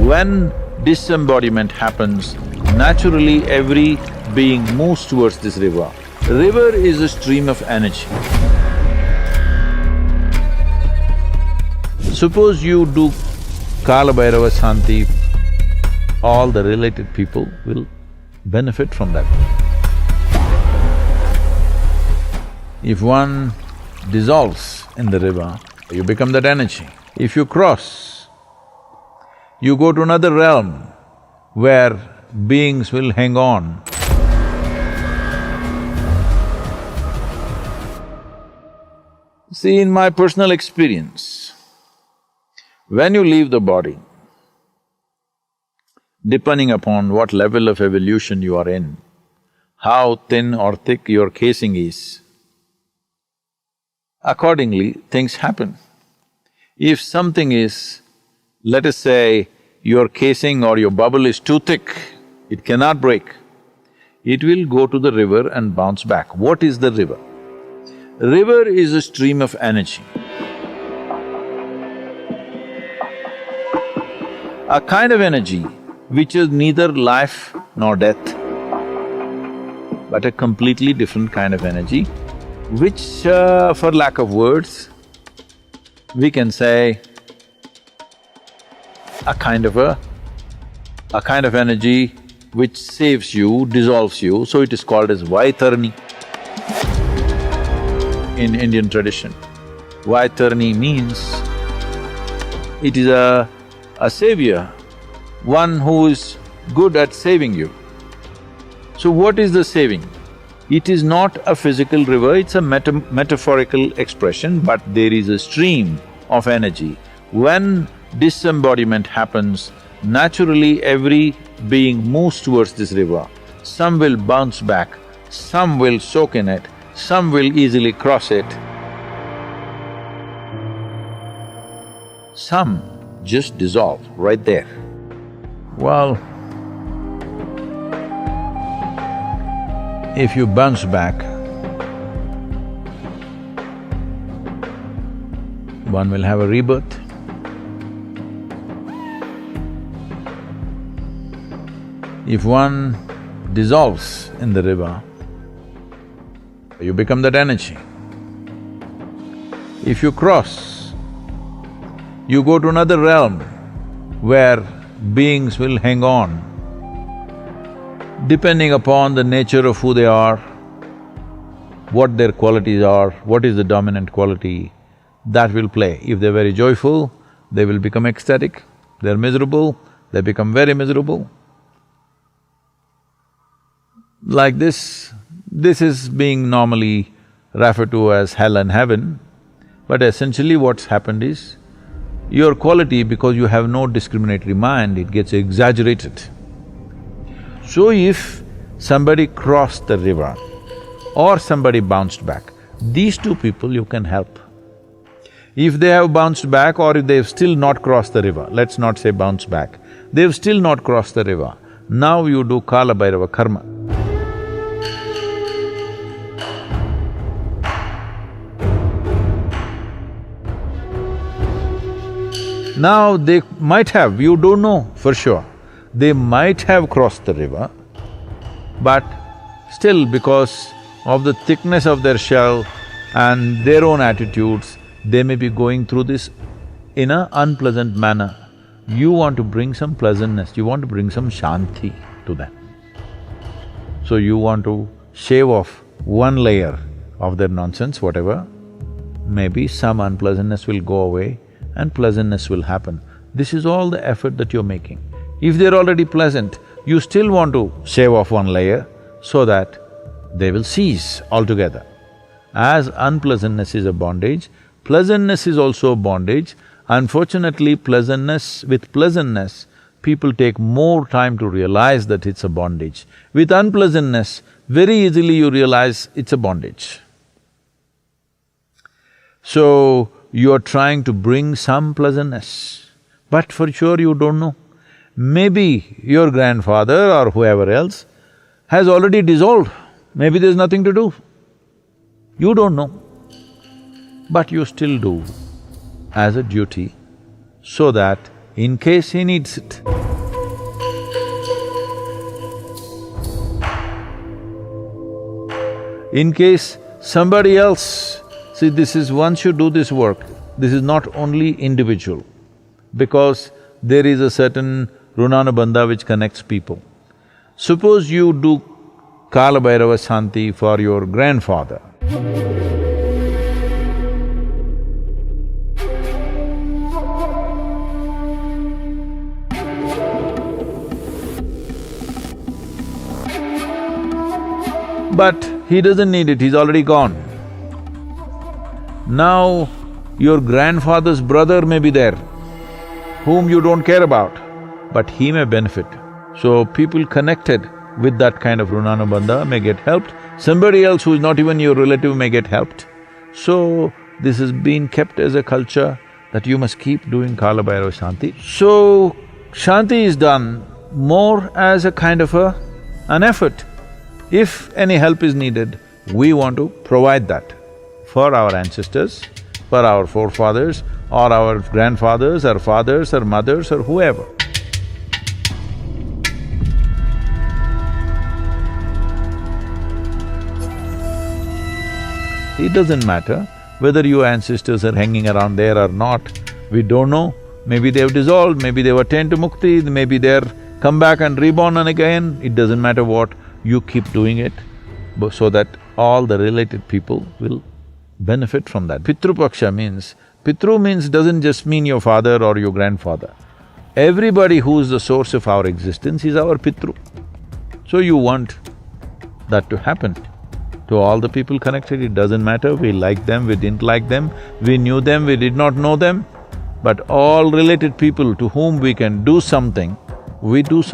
When disembodiment happens, naturally every being moves towards this river. River is a stream of energy. Suppose you do Kalabhairava Shanti, all the related people will benefit from that. If one dissolves in the river, you become that energy. If you cross, you go to another realm where beings will hang on. See, in my personal experience, when you leave the body, depending upon what level of evolution you are in, how thin or thick your casing is, accordingly things happen. If something is, let us say, your casing or your bubble is too thick, it cannot break, it will go to the river and bounce back. What is the river? River is a stream of energy. A kind of energy which is neither life nor death, but a completely different kind of energy, which, for lack of words, we can say a kind of energy which saves you, dissolves you, so it is called as Vaitarni in Indian tradition. Vaitarni means it is a savior, one who is good at saving you. So what is the saving? It is not a physical river, it's a metaphorical expression, but there is a stream of energy. When disembodiment happens, naturally every being moves towards this river. Some will bounce back, some will soak in it, some will easily cross it. Some just dissolve right there. Well, if you bounce back, one will have a rebirth. If one dissolves in the river, you become that energy. If you cross, you go to another realm where beings will hang on. Depending upon the nature of who they are, what their qualities are, what is the dominant quality, that will play. If they're very joyful, they will become ecstatic. They're miserable, they become very miserable. Like this is being normally referred to as hell and heaven, but essentially what's happened is, your quality, because you have no discriminatory mind, it gets exaggerated. So if somebody crossed the river or somebody bounced back, these two people you can help. If they have bounced back or if they've still not crossed the river, let's not say bounce back, they've still not crossed the river, now you do Kalabhairava Karma. Now they might have, you don't know for sure, they might have crossed the river, but still because of the thickness of their shell and their own attitudes, they may be going through this in an unpleasant manner. You want to bring some pleasantness, you want to bring some Shanti to them. So you want to shave off one layer of their nonsense, whatever, maybe some unpleasantness will go away and pleasantness will happen. This is all the effort that you're making. If they're already pleasant, you still want to shave off one layer so that they will cease altogether. As unpleasantness is a bondage, pleasantness is also a bondage. Unfortunately, with pleasantness, people take more time to realize that it's a bondage. With unpleasantness, very easily you realize it's a bondage. So, you are trying to bring some pleasantness, but for sure you don't know. Maybe your grandfather or whoever else has already dissolved, maybe there's nothing to do. You don't know, but you still do as a duty so that in case he needs it. In case somebody else… See, this is… once you do this work, this is not only individual, because there is a certain runanubandha which connects people. Suppose you do Kalabhairava Shanti for your grandfather. But he doesn't need it, he's already gone. Now, your grandfather's brother may be there, whom you don't care about, but he may benefit. So people connected with that kind of runanubandha may get helped, somebody else who is not even your relative may get helped. So, this has been kept as a culture that you must keep doing Kalabhairava Shanti. So, Shanti is done more as a kind of an effort. If any help is needed, we want to provide that for our ancestors, for our forefathers, or our grandfathers, or fathers, or mothers, or whoever. It doesn't matter whether your ancestors are hanging around there or not, we don't know. Maybe they've dissolved, maybe they've attained to mukti, maybe they're come back and reborn and again, it doesn't matter what, you keep doing it so that all the related people will benefit from that. Pitru Paksha means… Pitru means doesn't just mean your father or your grandfather. Everybody who is the source of our existence is our Pitru. So you want that to happen to all the people connected. It doesn't matter, we like them, we didn't like them, we knew them, we did not know them, but all related people to whom we can do something, we do something.